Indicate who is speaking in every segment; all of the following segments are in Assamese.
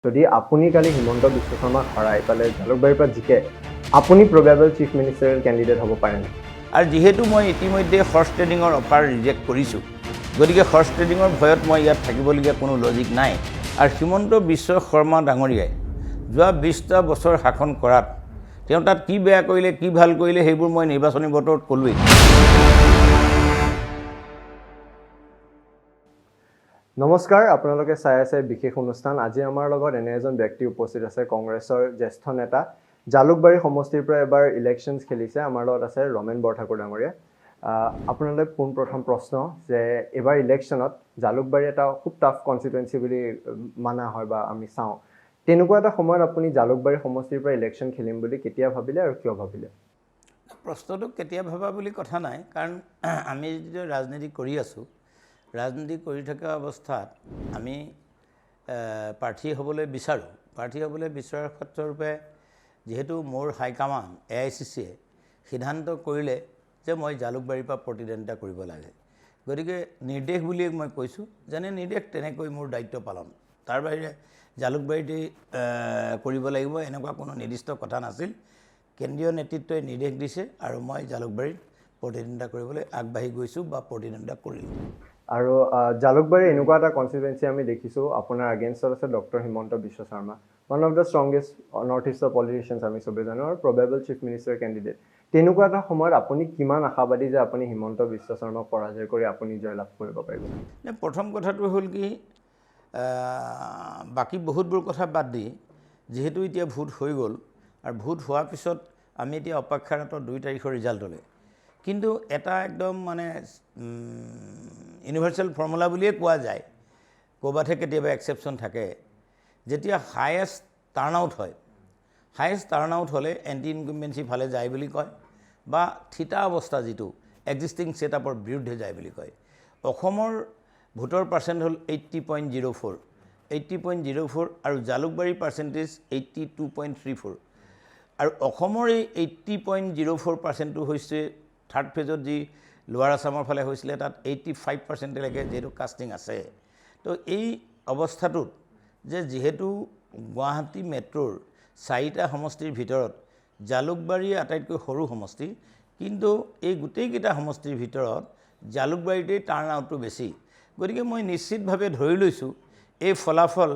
Speaker 1: যদি আপুনি কালি হিমন্ত বিশ্ব শৰ্মাক হৰাই পালে জালুকবাৰীৰ পৰা জিকে আপুনি প্ৰবেবল চিফ মিনিষ্টাৰিয়েল কেণ্ডিডেট হ'ব পাৰেনে?
Speaker 2: আৰু যেহেতু মই ইতিমধ্যে হৰ্চ ট্ৰেডিঙৰ অফাৰ ৰিজেক্ট কৰিছোঁ, গতিকে হৰ্চ ট্ৰেডিঙৰ ভয়ত মই ইয়াত থাকিবলগীয়া কোনো লজিক নাই। আৰু হিমন্ত বিশ্ব শৰ্মা ডাঙৰীয়াই যোৱা 20টা বছৰ শাসন কৰাত তেওঁ তাত কি বেয়া কৰিলে কি ভাল কৰিলে সেইবোৰ মই নিৰ্বাচনী বতৰত ক'লোৱেই।
Speaker 1: নমস্কাৰ, আপোনালোকে চাই আছে বিশেষ অনুষ্ঠান। আজি আমাৰ লগত এনে এজন ব্যক্তি উপস্থিত আছে, কংগ্ৰেছৰ জ্যেষ্ঠ নেতা, জালুকবাৰী সমষ্টিৰ পৰা এবাৰ ইলেকশ্যনছ খেলিছে। আমাৰ লগত আছে ৰমেন বৰঠাকুৰ ডাঙৰীয়া। আপোনালৈ পোনপ্ৰথম প্ৰশ্ন যে এবাৰ ইলেকশ্যনত জালুকবাৰী এটা খুব টাফ কনষ্টিটুৱেঞ্চি বুলি মানা হয় বা আমি চাওঁ, তেনেকুৱা এটা সময়ত আপুনি জালুকবাৰী সমষ্টিৰ পৰা ইলেকশ্যন খেলিম বুলি কেতিয়া ভাবিলে আৰু কিয় ভাবিলে?
Speaker 2: প্ৰশ্নটো কেতিয়া ভাবা বুলি কথা নাই, কাৰণ আমি যেতিয়া ৰাজনীতি কৰি আছোঁ, ৰাজনীতি কৰি থকা অৱস্থাত আমি প্ৰাৰ্থী হ'বলৈ বিচাৰোঁ। প্ৰাৰ্থী হ'বলৈ বিচৰাৰ ক্ষেত্ৰৰূপে যিহেতু মোৰ হাইকমাণ্ড AICCয়ে সিদ্ধান্ত কৰিলে যে মই জালুকবাৰীৰ পৰা প্ৰতিদ্বন্দ্বিতা কৰিব লাগে, গতিকে নিৰ্দেশ বুলিয়ে মই কৈছোঁ, যেনে নিৰ্দেশ তেনেকৈ মোৰ দায়িত্ব পালন। তাৰ বাহিৰে জালুকবাৰীতেই কৰিব লাগিব এনেকুৱা কোনো নিৰ্দিষ্ট কথা নাছিল। কেন্দ্ৰীয় নেতৃত্বই নিৰ্দেশ দিছে আৰু মই জালুকবাৰীত প্ৰতিদ্বন্দ্বিতা কৰিবলৈ আগবাঢ়ি গৈছোঁ বা প্ৰতিদ্বন্দ্বিতা কৰিলোঁ।
Speaker 1: আৰু জালুকবাৰী এনেকুৱা এটা কনষ্টিটুৱেঞ্চি আমি দেখিছোঁ, আপোনাৰ আগেইনষ্টত আছে doctor Himanta Biswa Sarma, one of the strongest north ইষ্টৰ পলিটিচিয়ানছ আমি চবেই জানো, আৰু প্ৰবেবল চিফ মিনিষ্টাৰ কেণ্ডিডেট। তেনেকুৱা এটা সময়ত আপুনি কিমান আশাবাদী যে আপুনি হিমন্ত বিশ্ব শৰ্মাক পৰাজয় কৰি আপুনি জয়লাভ কৰিব পাৰিব?
Speaker 2: প্ৰথম কথাটো হ'ল কি, বাকী বহুতবোৰ কথা বাদ দি যিহেতু এতিয়া ভোট হৈ গ'ল, আৰু ভোট হোৱাৰ পিছত আমি এতিয়া অপেক্ষাৰত 2 তাৰিখৰ ৰিজাল্টলৈ। কিন্তু এটা একদম মানে ইউনিভাৰ্চেল ফৰ্মুলা বুলিয়ে কোৱা যায়, ক'ৰবাতহে কেতিয়াবা এক্সেপশ্যন থাকে, যেতিয়া হায়েষ্ট টাৰ্ণআউট হয়, হায়েষ্ট টাৰ্ণআউট হ'লে এণ্টি ইনকুম্বেঞ্চি ফালে যায় বুলি কয়, বা থিতা অৱস্থা যিটো এক্সিষ্টিং ছেটআপৰ বিৰুদ্ধে যায় বুলি কয়। অসমৰ ভোটৰ পাৰ্চেণ্ট হ'ল 80.04, 80.04, আৰু জালুকবাৰীৰ পাৰ্চেণ্টেজ 82.34। আৰু অসমৰ এই 80.04%টো হৈছে থাৰ্ড ফেজত যি লোৱাৰ আছামৰ ফালে হৈছিলে, তাত 85%লৈকে যিহেতু কাষ্টিং আছে। তো এই অৱস্থাটোত যে যিহেতু গুৱাহাটী মেট্ৰ'ৰ 4টা সমষ্টিৰ ভিতৰত জালুকবাৰী আটাইতকৈ সৰু সমষ্টি, কিন্তু এই গোটেইকেইটা সমষ্টিৰ ভিতৰত জালুকবাৰীতেই টাৰ্ণ আউটটো বেছি। গতিকে মই নিশ্চিতভাৱে ধৰি লৈছোঁ এই ফলাফল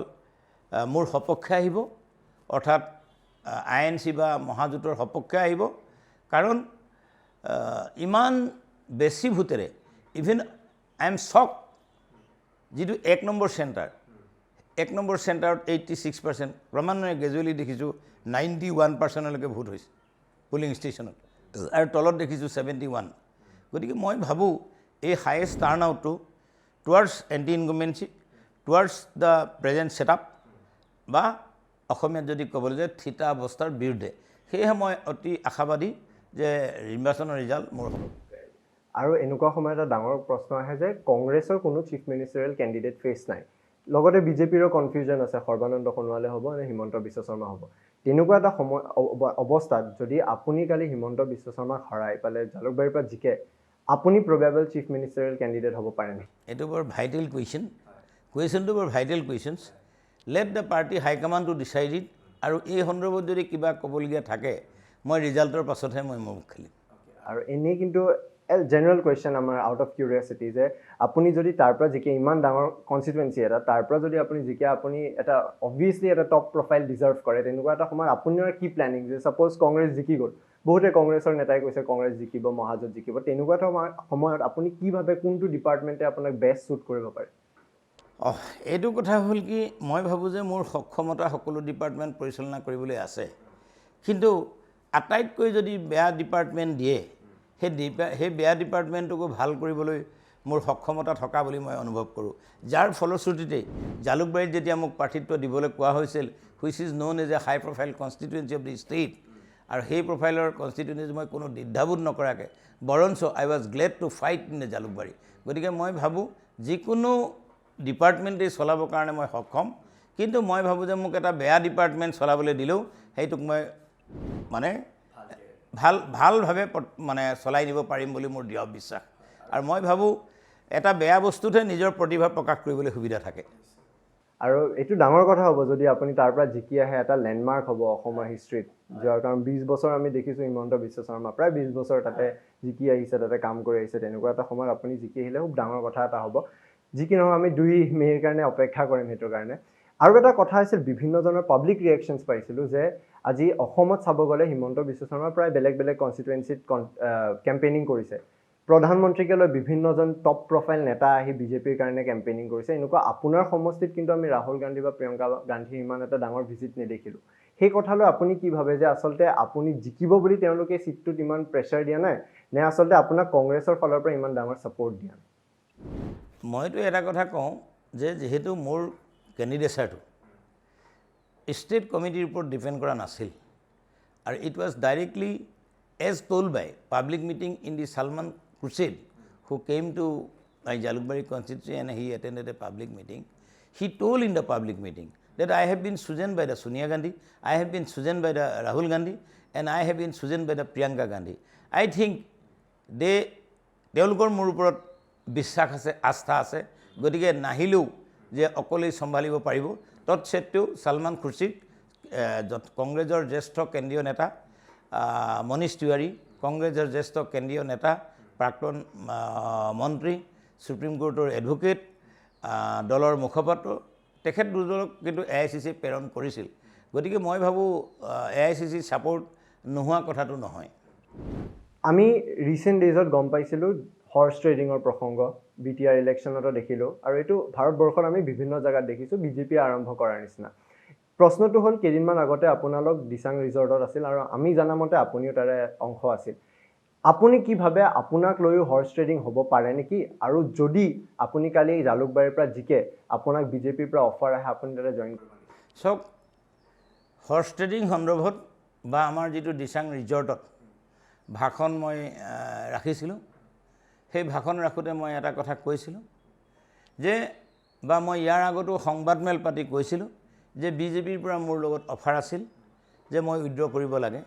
Speaker 2: মোৰ সপক্ষে আহিব, অৰ্থাৎ INC বা মহাজোঁটৰ সপক্ষে আহিব। কাৰণ ইমান বেছি ভোটেৰে, ইভেন আই এম শ্বক, যিটো 1 নম্বৰ চেণ্টাৰ, 1 নম্বৰ চেণ্টাৰত 86%, ক্ৰমান্বয়ে গ্ৰেজুৱেলি দেখিছোঁ 91%লৈকে ভোট হৈছে পলিং ষ্টেচনত, আৰু তলত দেখিছোঁ 71। গতিকে মই ভাবোঁ এই হায়েষ্ট টাৰ্ণ আউটটো towards anti incumbency, towards the present setup, বা অসমীয়াত যদি ক'বলৈ যায় থিতা অৱস্থাৰ বিৰুদ্ধে। সেয়েহে মই অতি আশাবাদী যে নিৰ্বাচনৰ ৰিজাল্ট মোৰ হ'ব।
Speaker 1: আৰু এনেকুৱা সময়ত এটা ডাঙৰ প্ৰশ্ন আহে যে কংগ্ৰেছৰ কোনো চিফ মিনিষ্টাৰিয়েল কেণ্ডিডেট ফেচ নাই, লগতে বিজেপিৰো কনফিউজন আছে, সৰ্বানন্দ সোণোৱালে হ'ব নে হিমন্ত বিশ্ব শৰ্মা হ'ব। তেনেকুৱা এটা সময় অৱস্থাত যদি আপুনি কালি হিমন্ত বিশ্ব শৰ্মাক হৰাই পালে জালুকবাৰীৰ পৰা জিকে আপুনি প্ৰবেবল চিফ মিনিষ্টাৰিয়েল কেণ্ডিডেট হ'ব পাৰেনে?
Speaker 2: এইটো বৰ ভাইটেল কুৱেশ্যনটো বৰ vital questions. Let the party high command to decide it. আৰু এই সন্দৰ্ভত যদি কিবা ক'বলগীয়া থাকে মই ৰিজাল্টৰ পাছতহে মই মুখ খেলিম।
Speaker 1: আৰু এনেই কিন্তু জেনেৰেল কুৱেশ্যন আমাৰ আউট অফ কিউৰিয়াচিটি, যে আপুনি যদি তাৰ পৰা জিকে, ইমান ডাঙৰ কনষ্টিটুৱেঞ্চি এটা, তাৰ পৰা যদি আপুনি জিকে, আপুনি এটা অবভিয়াছলি এটা টপ প্ৰফাইল ডিজাৰ্ভ কৰে। তেনেকুৱা এটা সময়ত আপোনাৰ কি প্লেনিং, যে ছাপ'জ কংগ্ৰেছ জিকি গ'ল, বহুতে কংগ্ৰেছৰ নেতাই কৈছে কংগ্ৰেছ জিকিব, মহাজোঁট জিকিব, তেনেকুৱা এটা সময়ত আপুনি কি ভাবে কোনটো ডিপাৰ্টমেণ্টে আপোনাক বেষ্ট শ্বুট কৰিব পাৰে?
Speaker 2: এইটো কথা হ'ল কি, মই ভাবোঁ যে মোৰ সক্ষমতা সকলো ডিপাৰ্টমেণ্ট পৰিচালনা কৰিবলৈ আছে, কিন্তু আটাইতকৈ যদি বেয়া ডিপাৰ্টমেণ্ট দিয়ে, সেই বেয়া ডিপাৰ্টমেণ্টটোকো ভাল কৰিবলৈ মোৰ সক্ষমতা থকা বুলি মই অনুভৱ কৰোঁ। যাৰ ফলশ্ৰুতিতেই জালুকবাৰীত যেতিয়া মোক প্ৰাৰ্থিত্ব দিবলৈ কোৱা হৈছিল, which is known as a high profile constituency of the state, আৰু সেই প্ৰফাইলৰ কনষ্টিটুৱেঞ্চি মই কোনো দ্বিধাবোধ নকৰাকৈ, বৰঞ্চ I was glad to fight in the Jalukbari. গতিকে মই ভাবোঁ যিকোনো ডিপাৰ্টমেণ্টেই চলাবৰ কাৰণে মই সক্ষম, কিন্তু মই ভাবোঁ যে মোক এটা বেয়া ডিপাৰ্টমেণ্ট চলাবলৈ দিলেও সেইটোক মই মানে ভালভাৱে মানে চলাই নিব পাৰিম বুলি মোৰ দৃঢ় বিশ্বাস। আৰু মই ভাবোঁ এটা বেয়া বস্তুতহে নিজৰ প্ৰতিভা প্ৰকাশ কৰিবলৈ সুবিধা থাকে।
Speaker 1: আৰু এইটো ডাঙৰ কথা হ'ব যদি আপুনি তাৰ পৰা জিকি আহে, এটা লেণ্ডমাৰ্ক হ'ব অসমৰ হিষ্ট্ৰীত যোৱাৰ, কাৰণ 20 বছৰ আমি দেখিছোঁ হিমন্ত বিশ্ব শৰ্মা প্ৰায় 20 বছৰ তাতে জিকি আহিছে, তাতে কাম কৰি আহিছে। তেনেকুৱা এটা সময়ত আপুনি জিকি আহিলে খুব ডাঙৰ কথা এটা হ'ব। যি কি নহওক আমি 2 মে'ৰ কাৰণে অপেক্ষা কৰিম সেইটোৰ কাৰণে। আৰু এটা কথা আছিল, বিভিন্নজনৰ পাব্লিক ৰিয়েকশ্যনছ পাইছিলোঁ যে আজি অসমত চাব গ'লে হিমন্ত বিশ্ব শৰ্মা প্ৰায় বেলেগ বেলেগ কনষ্টিটুৱেঞ্চিত কেম্পেইনিং কৰিছে। প্ৰধানমন্ত্ৰীকে লৈ বিভিন্নজন টপ প্ৰফাইল নেতা আহি বিজেপিৰ কাৰণে কেম্পেইনিং কৰিছে। এনেকুৱা আপোনাৰ সমষ্টিত কিন্তু আমি ৰাহুল গান্ধী বা প্ৰিয়ংকা গান্ধীৰ ইমান এটা ডাঙৰ ভিজিট নেদেখিলোঁ। সেই কথালৈ আপুনি কি ভাবে যে আচলতে আপুনি জিকিব বুলি তেওঁলোকে চিটটোত ইমান প্ৰেছাৰ দিয়া নাই, নে আচলতে আপোনাক কংগ্ৰেছৰ ফালৰ পৰা ইমান ডাঙৰ ছাপোৰ্ট দিয়া নাই?
Speaker 2: মইতো এটা কথা কওঁ যে যিহেতু মোৰ কেণ্ডিডেচাৰটো ষ্টেট কমিটিৰ ওপৰত ডিপেণ্ড কৰা নাছিল, আৰু it was directly as told by public meeting in the Salman Khurshid, who came to my Jalukbari constituency and he attended a public meeting. He told in the public meeting that I have been chosen by the Sonia Gandhi, I have been chosen by the Rahul Gandhi, and I have been chosen by the Priyanka Gandhi. I think তেওঁলোকৰ মোৰ ওপৰত বিশ্বাস আছে, আস্থা আছে, গতিকে নাহিলেও যে অকলেই চম্ভালিব পাৰিব। তৎসত্বেও Salman Khurshid, কংগ্ৰেছৰ জ্যেষ্ঠ কেন্দ্ৰীয় নেতা, মনীষ তিৱাৰী কংগ্ৰেছৰ জ্যেষ্ঠ কেন্দ্ৰীয় নেতা, প্ৰাক্তন মন্ত্ৰী, সুপ্ৰিম কোৰ্টৰ এডভোকেট, দলৰ মুখপাত্ৰ, তেখেত দুজনক কিন্তু AICC প্ৰেৰণ কৰিছিল। গতিকে মই ভাবোঁ AICC ছাপোৰ্ট নোহোৱা কথাটো নহয়।
Speaker 1: আমি ৰিচেণ্ট ডেইজত গম পাইছিলোঁ হৰ্চ ট্ৰেডিঙৰ প্ৰসংগ BTR ইলেকশ্যনতো দেখিলোঁ, আৰু এইটো ভাৰতবৰ্ষত আমি বিভিন্ন জেগাত দেখিছোঁ বিজেপিয়ে আৰম্ভ কৰাৰ নিচিনা। প্ৰশ্নটো হ'ল, কেইদিনমান আগতে আপোনালোক দিচাং ৰিজৰ্টত আছিল আৰু আমি জানামতে আপুনিও তাৰে অংশ আছিল। আপুনি কি ভাবে, আপোনাক লৈও হৰ্চ ট্ৰেডিং হ'ব পাৰে নেকি? আৰু যদি আপুনি কালি জালুকবাৰীৰ পৰা জিকে, আপোনাক বিজেপিৰ পৰা অফাৰ আহে, আপুনি তাতে জইন কৰিব?
Speaker 2: চাওক, হৰ্চ ট্ৰেডিং সন্দৰ্ভত বা আমাৰ যিটো দিচাং ৰিজৰ্টত ভাষণ মই ৰাখিছিলোঁ, সেই ভাষণ ৰাখোঁতে মই এটা কথা কৈছিলোঁ যে, বা মই ইয়াৰ আগতো সংবাদমেল পাতি কৈছিলোঁ যে বিজেপিৰ পৰা মোৰ লগত অফাৰ আছিল যে মই উইথড্ৰ কৰিব লাগে।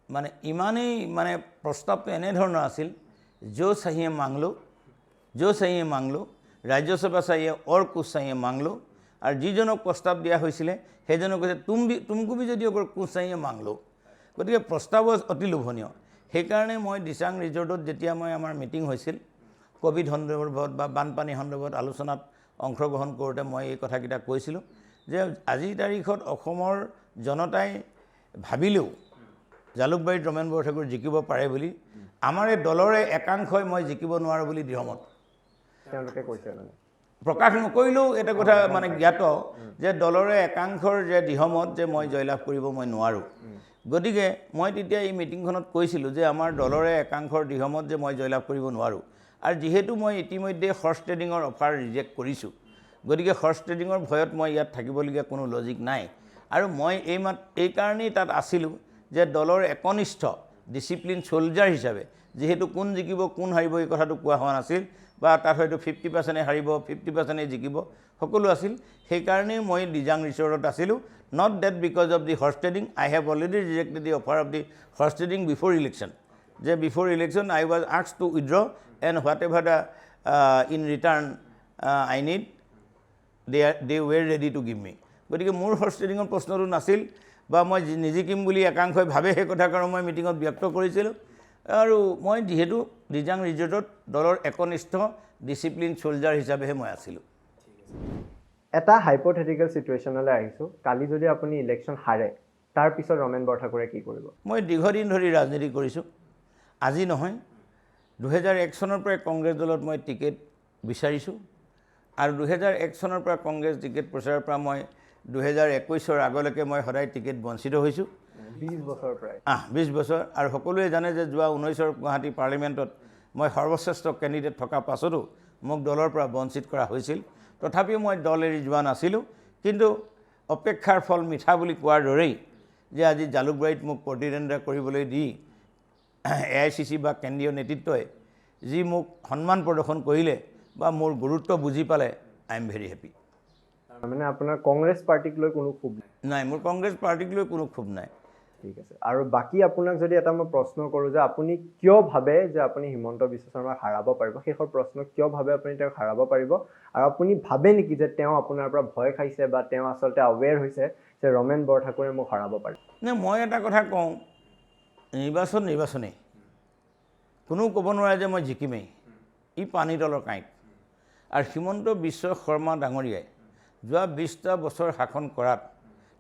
Speaker 2: মানে ইমানেই প্ৰস্তাৱটো এনেধৰণৰ আছিল, जो चाहिए मांग लो, जो चाहिए मांग लो, ৰাজ্যসভা चाहिए और कुछ चाहिए मांग लो। আৰু যিজনক প্ৰস্তাৱ দিয়া হৈছিলে সেইজনক কৈছে তুমকো भी যদি অগৰ कुछ चाहिए मांग लो। গতিকে প্ৰস্তাৱ অতি লোভনীয়। সেইকাৰণে মই দিচাং ৰিজৰ্টত যেতিয়া মই আমাৰ মিটিং হৈছিল কোভিড সন্দৰ্ভত বা বানপানী সন্দৰ্ভত আলোচনাত অংশগ্ৰহণ কৰোঁতে মই এই কথাকেইটা কৈছিলোঁ যে আজিৰ তাৰিখত অসমৰ জনতাই ভাবিলেও জালুকবাৰীত ৰমেন বৰঠাকুৰ জিকিব পাৰে বুলি, আমাৰ এই দলৰে একাংশই মই জিকিব নোৱাৰোঁ বুলি দৃঢ়মত
Speaker 1: তেওঁলোকে কৈছে।
Speaker 2: প্ৰকাশ নকৰিলেও এটা কথা জ্ঞাত যে দলৰে একাংশৰ যে দৃঢ়মত যে মই জয়লাভ কৰিব মই নোৱাৰোঁ। গতিকে মই তেতিয়া এই মিটিংখনত কৈছিলোঁ যে আমাৰ দলৰে একাংশৰ দৃঢ়মত যে মই জয়লাভ কৰিব নোৱাৰোঁ, আৰু যিহেতু মই ইতিমধ্যে হৰ্চ ট্ৰেডিঙৰ অফাৰ ৰিজেক্ট কৰিছোঁ, গতিকে হৰ্চ ট্ৰেডিঙৰ ভয়ত মই ইয়াত থাকিবলগীয়া কোনো লজিক নাই। আৰু মই এইকাৰণেই তাত আছিলোঁ যে দলৰ একনিষ্ঠ ডিচিপ্লিন চলজাৰ হিচাপে, যিহেতু কোন জিকিব কোন হাৰিব এই কথাটো কোৱা হোৱা নাছিল, বা তাত হয়তো 50% হাৰিব 50% জিকিব সকলো আছিল। সেইকাৰণেই মই দিচাং ৰিজৰ্টত আছিলোঁ। Not that because of the horse trading, I have already rejected the offer of the horse trading before election. যে before election I was asked to withdraw and whatever the in return I need they were ready to give me. গতিকে মোৰ হৰ্চ ট্ৰেডিঙৰ প্ৰশ্নটো নাছিল, বা মই নিজিকিম বুলি একাংশই ভাবে সেই কথা কাৰণ মই মিটিঙত ব্যক্ত কৰিছিলোঁ। আৰু মই যিহেতু দিচাং ৰিজৰ্টত দলৰ একনিষ্ঠ ডিচিপ্লিন চলজাৰ হিচাপেহে মই আছিলোঁ।
Speaker 1: এটা হাইপথেটিকেল চিটুৱেশ্যনলৈ আহিছোঁ, কালি যদি আপুনি ইলেকশ্যন হাৰে, তাৰপিছত ৰমেন বৰঠাকুৰে কি কৰিব?
Speaker 2: মই দীৰ্ঘদিন ধৰি ৰাজনীতি কৰিছোঁ, আজি নহয়। 2001 চনৰ পৰাই কংগ্ৰেছ দলত মই টিকেট বিচাৰিছোঁ, আৰু 2001 চনৰ পৰা কংগ্ৰেছ টিকেট প্ৰচাৰৰ পৰা মই 2021 আগলৈকে মই সদায় টিকেট বঞ্চিত হৈছোঁ।
Speaker 1: 20 বছৰ প্ৰায়
Speaker 2: 20 বছৰ। আৰু সকলোৱে জানে যে যোৱা 19 গুৱাহাটী পাৰ্লিমেণ্টত মই সৰ্বশ্ৰেষ্ঠ কেণ্ডিডেট থকা পাছতো মোক দলৰ পৰা বঞ্চিত কৰা হৈছিল। তথাপিও মই দল এৰি যোৱা নাছিলোঁ। কিন্তু অপেক্ষাৰ ফল মিঠা বুলি কোৱাৰ দৰেই যে আজি জালুকবাৰীত মোক প্ৰতিদ্বন্দ্বিতা কৰিবলৈ দি AICC বা কেন্দ্ৰীয় নেতৃত্বই যি মোক সন্মান প্ৰদৰ্শন কৰিলে বা মোৰ গুৰুত্ব বুজি পালে, আই এম ভেৰি হেপী।
Speaker 1: মানে আপোনাৰ কংগ্ৰেছ পাৰ্টিক লৈ কোনো ক্ষোভ নাই?
Speaker 2: নাই, মোৰ কংগ্ৰেছ পাৰ্টিক লৈ কোনো ক্ষোভ নাই।
Speaker 1: ঠিক আছে আৰু বাকী আপোনাক যদি এটা মই প্ৰশ্ন কৰোঁ যে আপুনি কিয় ভাবে যে আপুনি হিমন্ত বিশ্ব শৰ্মাক হাৰাব পাৰিব শেষৰ প্ৰশ্ন কিয় ভাবে আপুনি তেওঁক হাৰাব পাৰিব আৰু আপুনি ভাবে নেকি যে তেওঁ আপোনাৰ পৰা ভয় খাইছে বা তেওঁ আচলতে আৱেৰ হৈছে যে ৰমেন বৰঠাকুৰে মোক হাৰাব পাৰে
Speaker 2: নে মই এটা কথা কওঁ নিৰ্বাচনেই কোনেও ক'ব নোৱাৰে যে মই জিকিমেই ই পানী তলৰ কাঁইট আৰু হিমন্ত বিশ্ব শৰ্মা ডাঙৰীয়াই যোৱা 20টা বছৰ শাসন কৰাত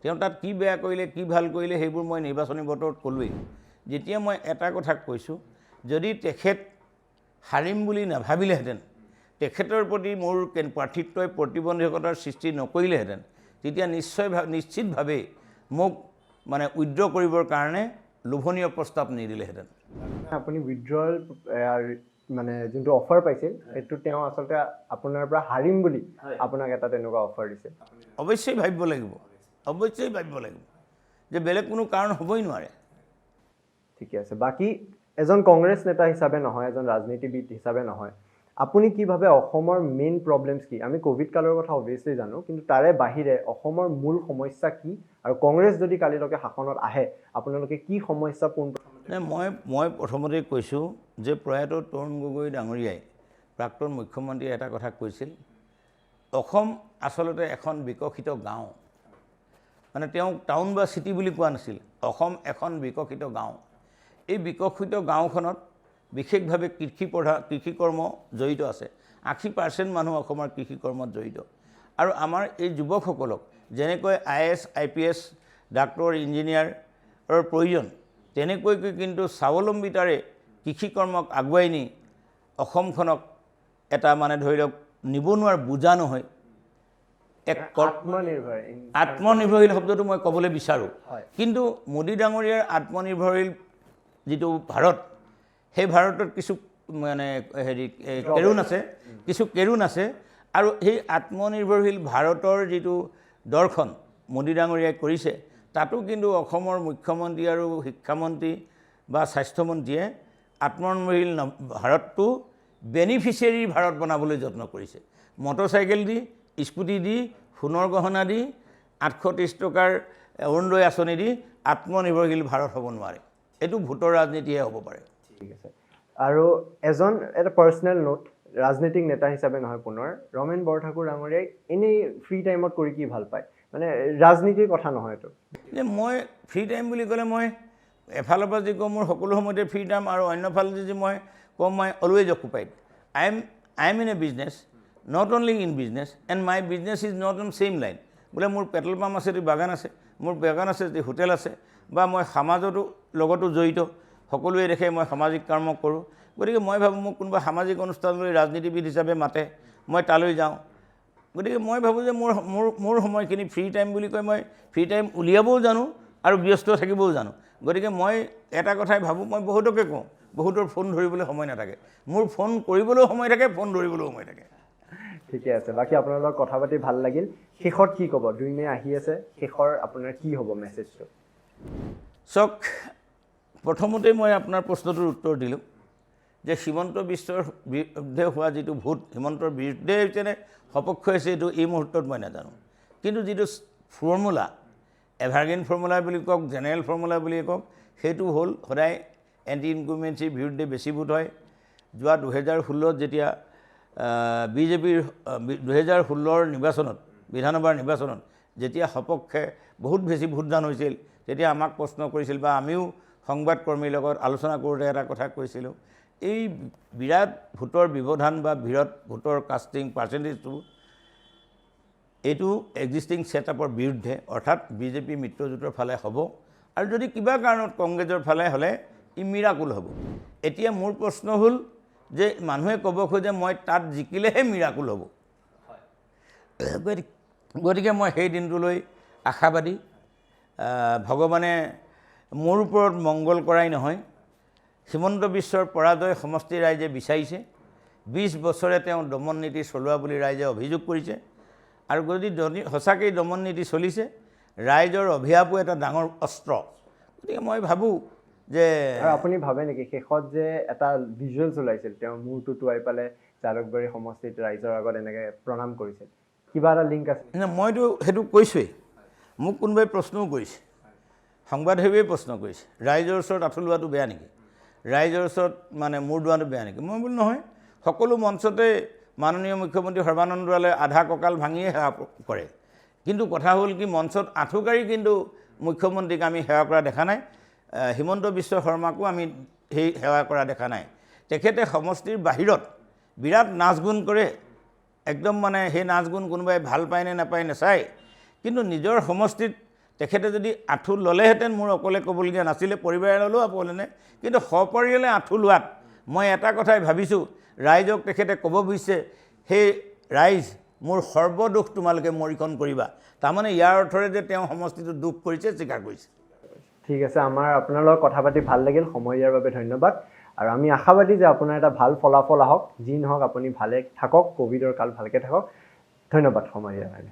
Speaker 2: তেওঁ তাত কি বেয়া কৰিলে কি ভাল কৰিলে সেইবোৰ মই নিৰ্বাচনী বতৰত ক'লোৱেই যেতিয়া মই এটা কথা কৈছোঁ যদি তেখেত হাৰিম বুলি নাভাবিলেহেঁতেন তেখেতৰ প্ৰতি মোৰ প্ৰাৰ্থিত্বই প্ৰতিবন্ধকতাৰ সৃষ্টি নকৰিলেহেঁতেন তেতিয়া নিশ্চিতভাৱে মোক মানে উইড্ৰ কৰিবৰ কাৰণে লোভনীয় প্ৰস্তাৱ নিদিলেহেঁতেন
Speaker 1: আপুনি উইথড্ৰল মানে যোনটো অফাৰ পাইছিল সেইটো তেওঁ আচলতে আপোনাৰ পৰা হাৰিম বুলি আপোনাক এটা তেনেকুৱা অফাৰ দিছিল
Speaker 2: অৱশ্যেই ভাবিব লাগিব যে বেলেগ কোনো কাৰণ হ'বই নোৱাৰে
Speaker 1: ঠিকে আছে বাকী এজন কংগ্ৰেছ নেতা হিচাপে নহয় এজন ৰাজনীতিবিদ হিচাপে নহয় আপুনি কি ভাবে অসমৰ মেইন প্ৰব্লেমছ কি আমি কোভিড কালৰ কথা অবভিয়াছলি জানো কিন্তু তাৰে বাহিৰে অসমৰ মূল সমস্যা কি আৰু কংগ্ৰেছ যদি কালিলৈকে শাসনত আহে আপোনালোকে কি সমস্যা
Speaker 2: নাই মই প্ৰথমতে কৈছোঁ যে প্ৰয়াত তৰুণ গগৈ ডাঙৰীয়াই প্ৰাক্তন মুখ্যমন্ত্ৰীয়ে এটা কথা কৈছিল অসম আচলতে এখন বিকশিত গাঁও মানে তেওঁ টাউন বা চিটি বুলি কোৱা নাছিল অসম এখন বিকশিত গাঁও এই বিকশিত গাঁওখনত বিশেষভাৱে কৃষিকৰ্ম জড়িত আছে 80% মানুহ অসমৰ কৃষিকৰ্মত জড়িত আৰু আমাৰ এই যুৱকসকলক যেনেকৈ IAS IPS ডাক্তৰ ইঞ্জিনিয়াৰৰ প্ৰয়োজন তেনেকৈকৈ কিন্তু স্বাৱলম্বিতাৰে কৃষিকৰ্মক আগুৱাই নি অসমখনক এটা মানে ধৰি লওক নিবনুৱাৰ বুজা নহয় এক আত্মনিৰ্ভৰশীল শব্দটো মই ক'বলৈ বিচাৰোঁ কিন্তু মোদী ডাঙৰীয়াৰ আত্মনিৰ্ভৰশীল যিটো ভাৰত সেই ভাৰতত কিছু মানে কেৰুণ আছে আৰু সেই আত্মনিৰ্ভৰশীল ভাৰতৰ যিটো দৰ্শন মোদী ডাঙৰীয়াই কৰিছে তাতো কিন্তু অসমৰ মুখ্যমন্ত্ৰী আৰু শিক্ষামন্ত্ৰী বা স্বাস্থ্যমন্ত্ৰীয়ে আত্মনিৰ্ভৰশীল ভাৰতটো বেনিফিচিয়াৰী ভাৰত বনাবলৈ যত্ন কৰিছে মটৰচাইকেল দি স্কুটি দি সোণৰ গহনা দি 830 টকাৰ অৰুণোদয় আঁচনি দি আত্মনিৰ্ভৰশীল ভাৰত হ'ব নোৱাৰে এইটো ভোটৰ ৰাজনীতিহে হ'ব পাৰে
Speaker 1: ঠিক আছে আৰু এজন এটা পাৰ্চনেল নোট ৰাজনীতিক নেতা হিচাপে নহয় পুনৰ ৰমেন বৰঠাকুৰ ডাঙৰীয়াই এনেই ফ্ৰী টাইমত কৰি কি ভাল পায় মানে ৰাজনীতিৰ কথা নহয় এইটো
Speaker 2: যে মই ফ্ৰী টাইম বুলি ক'লে মই এফালৰ পৰা যি কওঁ মোৰ সকলো সময়তে ফ্ৰী টাইম আৰু অন্যফালে যদি মই কওঁ মই always occupied I am in a business not only in business and my business is not on same line বোলে মোৰ পেট্ৰল পাম্প আছে বাগান আছে মোৰ বাগান আছে হোটেল আছে বা মই সমাজতো লগতো জড়িত সকলোৱে দেখে মই সামাজিক কৰ্ম কৰোঁ গতিকে মই ভাবোঁ মোক কোনোবা সামাজিক অনুষ্ঠানলৈ ৰাজনীতিবিদ হিচাপে মাতে মই তালৈ যাওঁ গতিকে মই ভাবোঁ যে মোৰ সময়খিনি ফ্ৰী টাইম বুলি কয় মই ফ্ৰী টাইম উলিয়াবও জানো আৰু ব্যস্ত থাকিবও জানো গতিকে মই এটা কথাই ভাবোঁ মই বহুতকে কওঁ বহুতৰ ফোন ধৰিবলৈ সময় নাথাকে মোৰ ফোন কৰিবলৈও সময় থাকে ফোন ধৰিবলৈও সময় থাকে
Speaker 1: ঠিকে আছে বাকী আপোনাৰ লগত কথা পাতি ভাল লাগিল শেষত কি ক'ব 2 মে আহি আছে শেষৰ আপোনাৰ কি হ'ব মেছেজটো
Speaker 2: চাওক প্ৰথমতে মই আপোনাৰ প্ৰশ্নটোৰ উত্তৰ দিলোঁ যে হিমন্ত বিশ্বৰ বিৰুদ্ধে হোৱা যিটো ভোট হিমন্তৰ বিৰুদ্ধে হৈছেনে সপক্ষে হৈছে এইটো এই মুহূৰ্তত মই নাজানো কিন্তু যিটো ফৰ্মুলা এভাৰগ্ৰীণ ফৰ্মুলা বুলি কওক জেনেৰেল ফৰ্মুলা বুলি কওক সেইটো হ'ল সদায় এণ্টি ইনকুমেঞ্চিৰ বিৰুদ্ধে বেছি ভোট হয় যোৱা 2016 যেতিয়া বিজেপিৰ 2016ৰ নিৰ্বাচনত বিধানসভাৰ নিৰ্বাচনত যেতিয়া সপক্ষে বহুত বেছি ভোটদান হৈছিল তেতিয়া আমাক প্ৰশ্ন কৰিছিল বা আমিও সংবাদকৰ্মীৰ লগত আলোচনা কৰোঁতে এটা কথা কৈছিলোঁ এই বিৰাট ভোটৰ ব্যৱধান বা বিৰাট ভোটৰ কাষ্টিং পাৰ্চেণ্টেজটো এইটো এক্সিষ্টিং ছেটআপৰ বিৰুদ্ধে অৰ্থাৎ বিজেপি মিত্ৰজোঁটৰ ফালে হ'ব আৰু যদি কিবা কাৰণত কংগ্ৰেছৰ ফালে হ'লে ই মিৰাকুল হ'ব এতিয়া মোৰ প্ৰশ্ন হ'ল যে মানুহে ক'ব খোজে মই তাত জিকিলেহে মিৰাকুল হ'ব গতিকে মই সেই দিনটোলৈ আশাবাদী ভগৱানে মোৰ ওপৰত মংগল কৰাই নহয় হিমন্ত বিশ্বৰ পৰাজয় সমষ্টি ৰাইজে বিচাৰিছে 20 বছৰে তেওঁ দমন নীতি চলোৱা বুলি ৰাইজে অভিযোগ কৰিছে আৰু যদি সঁচাকৈ দমন নীতি চলিছে ৰাইজৰ অভিশাপো এটা ডাঙৰ অস্ত্ৰ গতিকে মই ভাবোঁ যে
Speaker 1: আপুনি ভাবে নেকি শেষত যে এটা ভিজুৱেলছ ওলাইছিল তেওঁ মূৰটো টুৱাই পালে জালুকবাৰী সমষ্টিত ৰাইজৰ আগত এনেকৈ প্ৰণাম কৰিছিল কিবা এটা লিংক আছে
Speaker 2: মইতো সেইটো কৈছোৱেই মোক কোনোবাই প্ৰশ্নও কৰিছে সংবাদসেৱীয়ে প্ৰশ্ন কৰিছে ৰাইজৰ ওচৰত আঁঠু লোৱাটো বেয়া নেকি, ৰাইজৰ ওচৰত মানে মূৰ দোৱাটো বেয়া নেকি? মই বোলো নহয়, সকলো মঞ্চতে মাননীয় মুখ্যমন্ত্ৰী সৰ্বানন্দলে আধা কঁকাল ভাঙিয়ে সেৱা কৰে, কিন্তু কথা হ'ল কি মঞ্চত আঁঠু কাঢ়ি কিন্তু মুখ্যমন্ত্ৰীক আমি সেৱা কৰা দেখা নাই। হিমন্ত বিশ্ব শৰ্মাকো আমি সেই সেৱা কৰা দেখা নাই। তেখেতে সমষ্টিৰ বাহিৰত বিৰাট নাচ গুণ কৰে, একদম মানে সেই নাচ গুণ কোনোবাই ভাল পায় নে নাপায় নাচায়, কিন্তু নিজৰ সমষ্টিত তেখেতে যদি আঁঠু ল'লেহেঁতেন মোৰ অকলে ক'বলগীয়া নাছিলে, পৰিবাৰে ল'লেও আপলেনে, কিন্তু সপৰিয়ালে আঁঠু লোৱাত মই এটা কথাই ভাবিছোঁ, ৰাইজক তেখেতে ক'ব বিচাৰিছে সেই ৰাইজ মোৰ সৰ্বদোষ তোমালোকে মৰিখন কৰিবা, তাৰমানে ইয়াৰ অৰ্থৰে যে তেওঁ সমষ্টিটো দুখ কৰিছে স্বীকাৰ কৰিছে।
Speaker 1: ঠিক আছে, আমাৰ আপোনাৰ লগত কথা পাতি ভাল লাগিল, সময় দিয়াৰ বাবে ধন্যবাদ। আৰু আমি আশাবাদী যে আপোনাৰ এটা ভাল ফলাফল আহক, যি নহওক আপুনি ভালে থাকক, ক'ভিডৰ কাল ভালকৈ থাকক। ধন্যবাদ সময় দিয়াৰ কাৰণে।